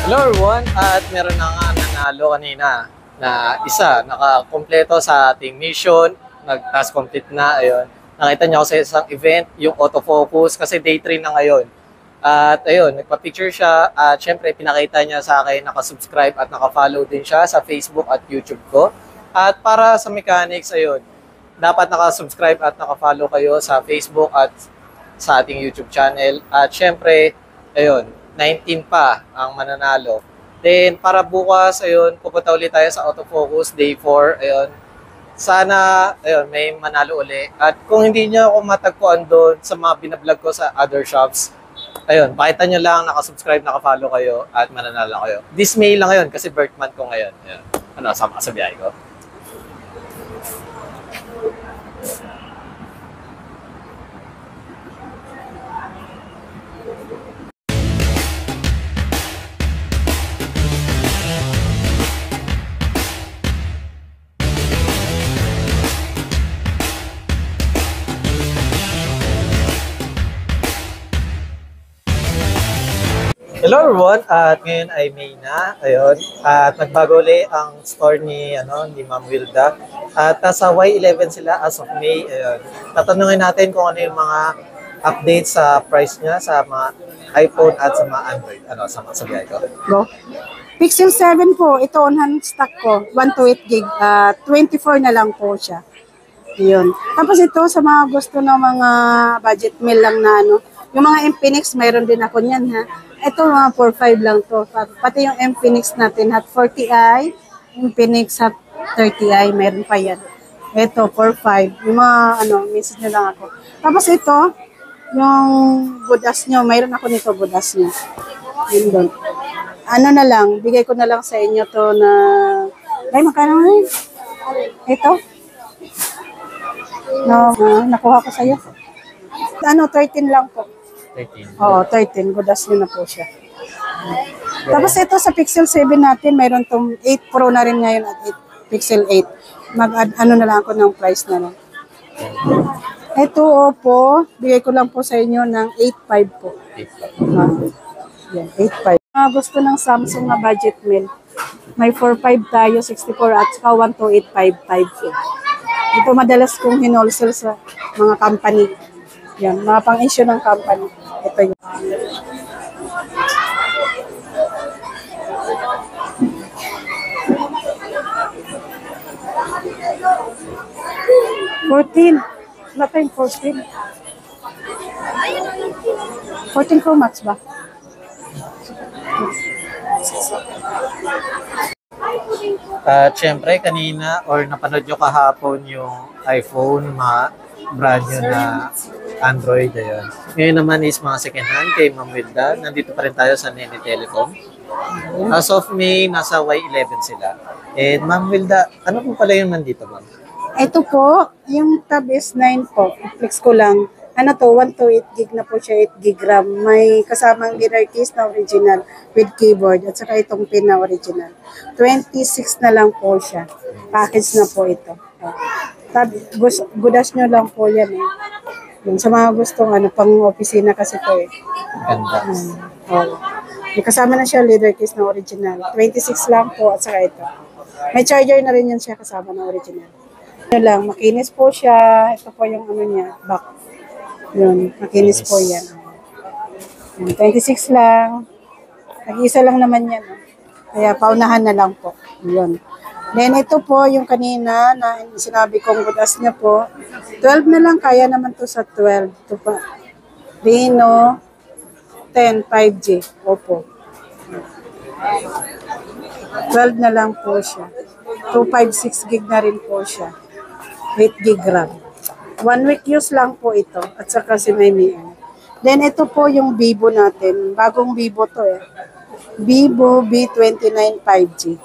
Hello everyone, at meron na nga nanalo kanina na isa, nakakompleto sa ating mission, nag-task complete na, ayun. Nakita niyo ako sa isang event, yung autofocus, kasi day 3 na ngayon. At ayun, nagpa-picture siya at syempre pinakita niya sa akin, nakasubscribe at nakafollow din siya sa Facebook at YouTube ko. At para sa mechanics, ayun, dapat nakasubscribe at nakafollow kayo sa Facebook at sa ating YouTube channel. At syempre, ayun, 19 pa ang mananalo. Then, para bukas, ayun, pupunta ulit tayo sa autofocus, day 4, ayun. Sana, ayun, may manalo uli. At kung hindi nyo ako matagpuan doon sa mga binablog ko sa other shops, ayun, pakita nyo lang, nakasubscribe, nakafollow kayo, at mananalo kayo. This May lang ngayon, kasi birth month ko ngayon. Ayun. Ano, sama ka sa biyahe ko? Hello everyone, at ngayon ay May na, ayun, at nagbago ulit ang store ni Ma'am Wilda, at nasa Y11 sila as of May, ayun. Tatanungin natin kung ano yung mga updates sa price niya sa mga iPhone at sa mga Android. Ano, sa biyahe ko? Go. Pixel 7 po, ito on hand stock ko, 128 gig, 24 na lang po siya. Yun. Tapos ito sa mga gusto ng mga budget meal lang na yung mga Infinix, mayroon din ako niyan ha. Ito mga 4.5 lang to. Pati yung Infinix natin, Hot 40i, Infinix Hot 30i, mayroon pa yan. Ito, 4.5. Yung mga message nyo lang ako. Tapos ito, yung budas nyo, mayroon ako nito budas nyo. Yun doon. Na lang, bigay ko na lang sa inyo to na, ay makano na yun? Ito. No, nakuha ko sa'yo. 13 lang po. 13. Oo, 13. Budas nyo na po siya. Tapos ito sa Pixel 7 natin, mayroon tong 8 Pro na rin ngayon at 8, Pixel 8. Mag-add na lang ako ng price na lang. Ito, Oppo, bigay ko lang po sa inyo ng 8.5 po. 8.5. Yan, 8.5. Gusto ng Samsung na budget meal. May 4.5 tayo, 64 at saka 12855 po. Ito madalas kong hinolsel sa mga company. Yan, mga pang-issue ng company. Ito yun. Wala tayong 14. 14 Pro Max ba? At syempre, kanina or napanood nyo kahapon yung iPhone, mga brand new na Android, ayun. Ngayon naman is mga second hand kay Ma'am Wilda. Nandito pa rin tayo sa Nene Telecom. As of May, nasa Y11 sila. And Ma'am Wilda, ano po pala yung nandito, ma'am? Ito po, yung Tab S9 po. I-flex ko lang. 128 gig na po siya, 8 gig RAM. May kasamang mirror case na original with keyboard at saka itong pin na original. 26 na lang po siya. Package na po ito. Budas nyo lang po yan eh. Yung sa mga gustong pang opisina kasi po eh. Ganda. May kasama na siya leather case na original. 26 lang po at saka ito. May charger na rin yan siya kasama na original. Ito lang, makinis po siya. Ito po yung niya, back. Yun, makinis po yan. 26 lang. Nag-isa lang naman yan. Kaya paunahan na lang po. Yun. Then ito po yung kanina na sinabi kong budas niya po. 12 na lang, kaya naman to sa 12. Ito pa. Reno 10 5G. Opo. 12 na lang po siya. 256 gig na rin po siya. 8 gig RAM. 1 week use lang po ito. At saka si Mimi. Then ito po yung Vivo natin. Bagong Vivo to eh. Vivo B29 5G.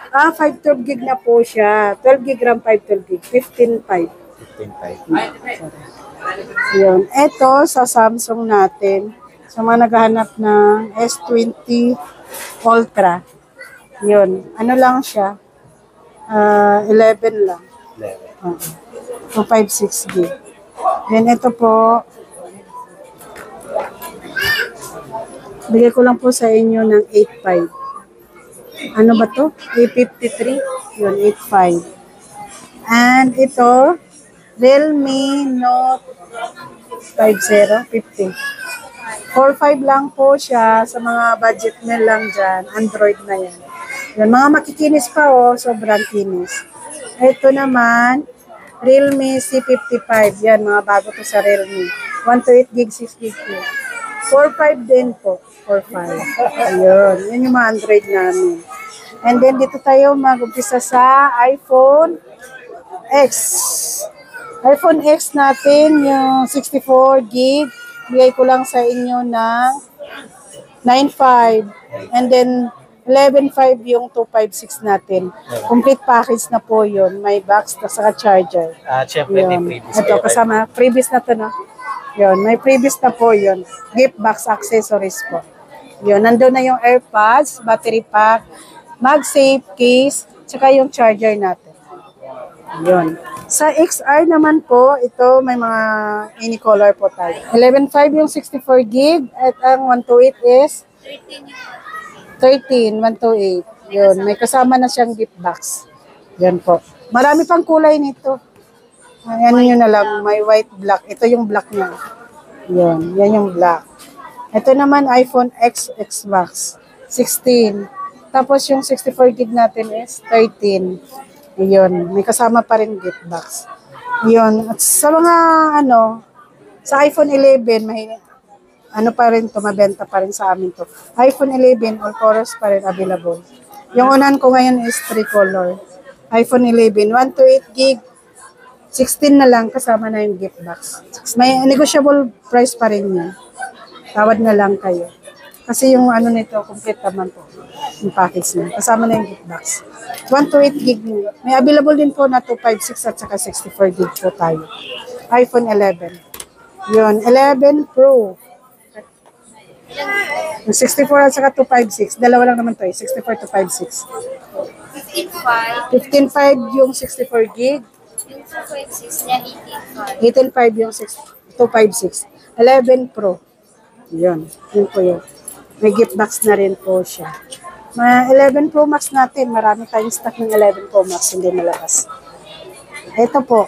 512 gig na po siya. 12 gig RAM, 512 gig. 15.5. 15.5. Yun. Ito sa Samsung natin. Sa mga naghahanap ng S20 Ultra. Yun. Ano lang siya? 11 lang. 256 gig. Then ito po, bigay ko lang po sa inyo ng 8.5. Ano ba to? A53. Yun, 85. And ito, Realme Note 50. 4.5 lang po siya sa mga budget meal lang dyan. Android na yan. Yan, mga makikinis pa oh, sobrang kinis. Ito naman, Realme C55. Yan, mga bago to sa Realme. 128 gig, 6 gig po. 4.5 din po. 4.5. Ayun, yan yung mga Android namin. And then dito tayo mag-umpisa sa iPhone X. iPhone X natin, yung 64 gig. Bigay ko lang sa inyo ng 9.5. And then, 11.5 yung 256 natin. Complete package na po yun. May box, saka charger. Siyempre, may Yun. previous Ito, kayo. kasama. Previous na to, no? Yun. May previous na po yun. Gift box accessories po. Yun. Nandun na yung AirPods, battery pack, MagSafe case, saka yung charger natin. Yun. Sa XR naman po, ito may mga any color po tayo. 11.5 yung 64 gig at ang 128 is 128. Yun, may kasama na siyang gift box. Yan po. Marami pang kulay nito. Ano nyo na lang, may white black. Ito yung black niya. Yun, yan yung black. Ito naman iPhone X Max 16. Tapos yung 64 gig natin is 13. Yun, may kasama pa rin gift box. Yun, at sa mga sa iPhone 11, may pa rin to, mabenta pa rin sa amin to. iPhone 11, all colors pa rin available. Yung unan ko ngayon is 3 color. iPhone 11, 128 gig, 16 na lang, kasama na yung gift box. May negotiable price pa rin yun. Tawad na lang kayo. Kasi yung nito, complete naman po. Yung package niya. Kasama na yung gift box. 128 gig niya. May available din po na 256 at saka 64 gig po tayo. iPhone 11. Yun, 11 Pro. Yung 64 at saka 256. Dalawa lang naman to eh. 64 to 56. 15.5 yung 64 gig. Yung 256 niya, 18.5. 18.5 yung 256. 11 Pro. Yun. Yun po yun. May gift box na rin po siya. May 11 Pro Max natin. Marami tayong stock ng 11 Pro Max. Hindi malabas. Ito po.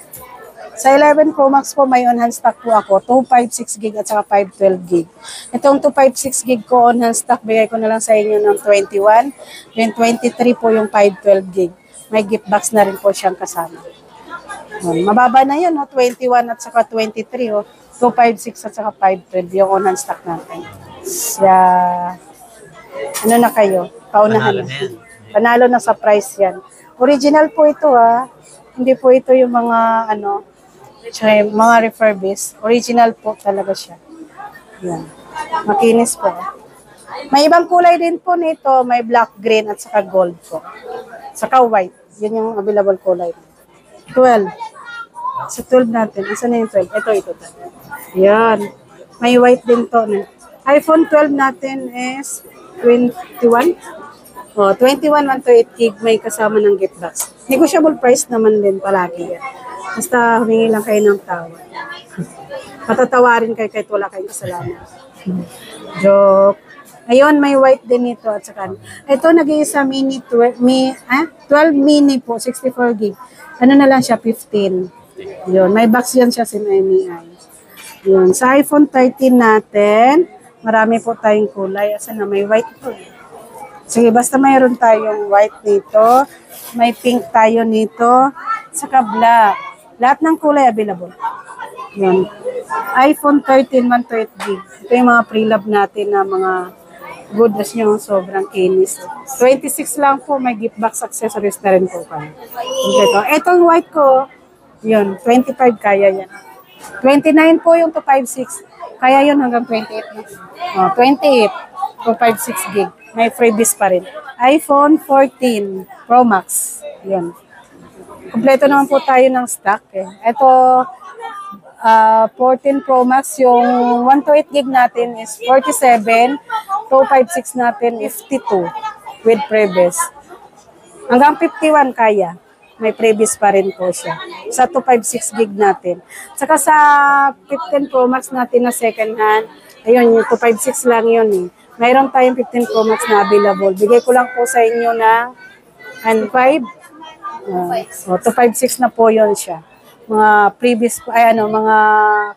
Sa 11 Pro Max po, may on-hand stock po ako. 256 gig at saka 512 gig. Itong 256 gig ko on-hand stock, bigay ko na lang sa inyo ng 21. Then 23 po yung 512 gig. May gift box na rin po siyang kasama. Mababa na yun, 21 at saka 23. 256 at saka 512 yung on-hand stock natin. Ano na kayo? Paunahan Panalo na yan. Panalo na sa price yan. Original po ito Hindi po ito yung mga mga refurbished. Original po talaga siya. Yan. Makinis po. May ibang kulay din po nito. May black, green at saka gold po. Saka white. Yun yung available kulay. 12. Sa 12 natin. Asan na yung 12? Ito. Yan. May white din to. iPhone 12 natin is 21. 21, 128 gig, may kasama ng gift box. Negotiable price naman din palagi yan. Basta humingi lang kayo ng tawad. Patatawarin kayo kahit wala kayong kasalanan. Joke. Ayun, may white din ito. At saka, ito nag-iisa mini 12 mini po, 64 gig. Ano na lang siya, 15. Yun, may box yan siya sa MMI. Yun, sa iPhone 13 natin, marami po tayong kulay. Asa na, may white po. Sige, basta mayroon tayong white nito. May pink tayo nito. Saka black. Lahat ng kulay available. Yun. iPhone 13, 128 gig. Ito yung mga pre-love natin na mga good as nyo. Sobrang kinis. 26 lang po. May gift box accessories na rin po kayo. Okay, etong white ko, yun, 25 kaya yan. 29 po yung 256. Kaya yun hanggang 28 na. 28, 256 gig. May freebies pa rin. iPhone 14 Pro Max. Yun. Kompleto naman po tayo ng stock. Ito, 14 Pro Max, yung 128 gig natin is 47. 256 natin is 52 with previous. Hanggang 51 kaya. May previous pa rin po siya. Sa 256 gig natin. Saka sa 15 Pro Max natin na second hand, ayun, yung 256 lang yun mayroon tayong 15 Pro Max na available. Bigay ko lang po sa inyo ng 5. 256 na po yon siya. Mga previous, mga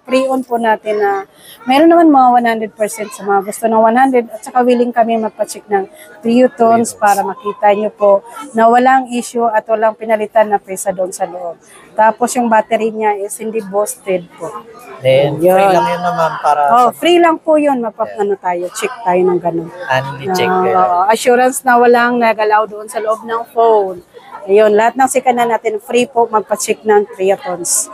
pre-owned po natin na mayroon naman mga 100% sa mga gusto ng 100 at saka willing kami magpa-check ng 3 tons para makita nyo po na walang issue at walang pinalitan na pesa doon sa loob. Tapos yung battery niya is hindi boosted po. Then, free Yun. lang yun naman para Free lang po yun. Check tayo ng ganun. only check. Assurance na walang nagalaw doon sa loob ng phone. Ayun, lahat ng sikanan natin free po magpa-check ng triathlons.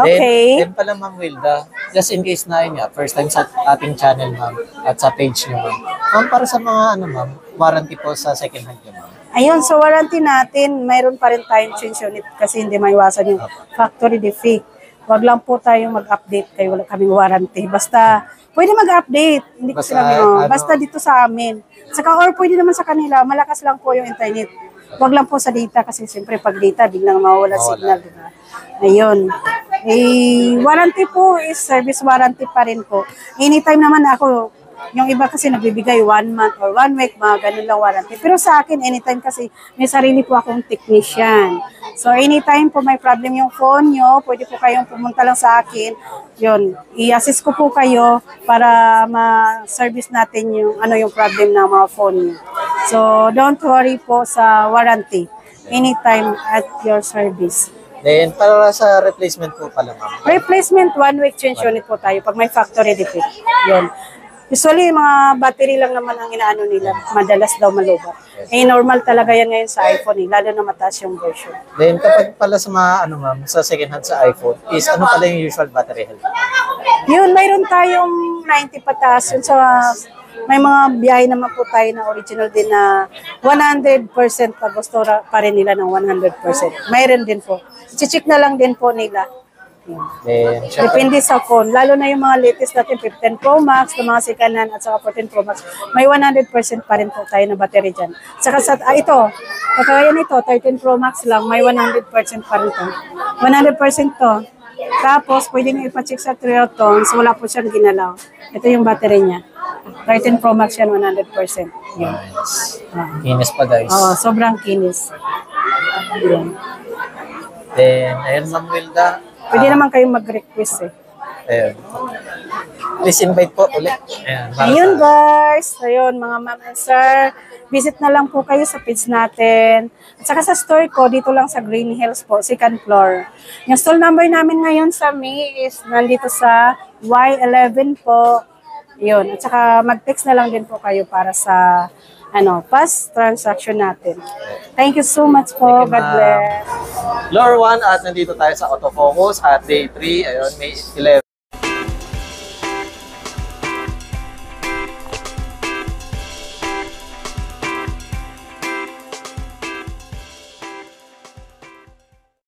Okay. Then pala Ma'am Wilda, just in case na yun nga, first time sa ating channel ma'am, at sa page niyo ma'am. Ma'am, para sa mga ma'am, warranty po sa second hand niyo ma'am. Ayun, so warranty natin, mayroon pa rin tayong change unit kasi hindi maiwasan yung factory defect. Wag lang po tayong mag-update kayo, wala kaming warranty. Basta, pwede mag-update. Hindi ko sila, basta dito sa amin. Saka or pwede naman sa kanila, malakas lang po yung internet. Wag lang po sa data kasi siyempre pag data, biglang mawawala signal. Diba? Ayun. Warranty po is service warranty pa rin po. Anytime naman ako, yung iba kasi nagbibigay 1 month or 1 week, mga ganun lang warranty. Pero sa akin, anytime kasi may sarili po akong technician. So anytime po may problem yung phone nyo, pwede po kayong pumunta lang sa akin. Yun, i-assist ko po kayo para ma-service natin yung yung problem ng mga phone nyo. So don't worry po sa warranty. Anytime at your service. Then, para sa replacement po pala ma'am. Replacement, 1 week change unit po tayo pag may factory defect. Yun. Usually, mga battery lang naman ang inaano nila. Madalas daw malubat. Normal talaga yan ngayon sa iPhone, lalo na mataas yung version. Then, kapag pala sa mga, ma'am, sa second hand sa iPhone, is ano pala yung usual battery health? Yun, mayroon tayong 90 pataas. Yun sa, may mga biyahe naman po tayo na original din na 100% pag gusto pa rin nila ng 100%. Mayroon din po. Check na lang din po nila. Then, Depende sa phone. Lalo na yung mga latest natin, 15 Pro Max, yung mga sikanan at saka 14 Pro Max, may 100% pa rin po tayo na battery dyan. Saka ito, kagaya nito, 13 Pro Max lang, may 100% pa rin to. 100% to. Tapos, pwede nyo ipacheck sa triathlons, wala po siyang ginalaw. Ito yung battery niya. 13 Pro Max yan, 100%. Yan. nice. Kinis pa guys. Sobrang kinis. Yan. Then, ayun ma'am Wilda. Pwede naman kayong mag-request Ayun. Please invite po ulit. Ayan, Ayun guys, ayun mga ma'am and sir, visit na lang po kayo sa page natin. At saka sa store ko, dito lang sa Green Hills po, second floor. Yung stall number namin ngayon sa May is nandito sa Y11 po. Yun, at saka mag-text na lang din po kayo para sa past transaction natin. Thank you so much po. God bless. Lore 1 at nandito tayo sa autofocus at day 3, ayun, May 11.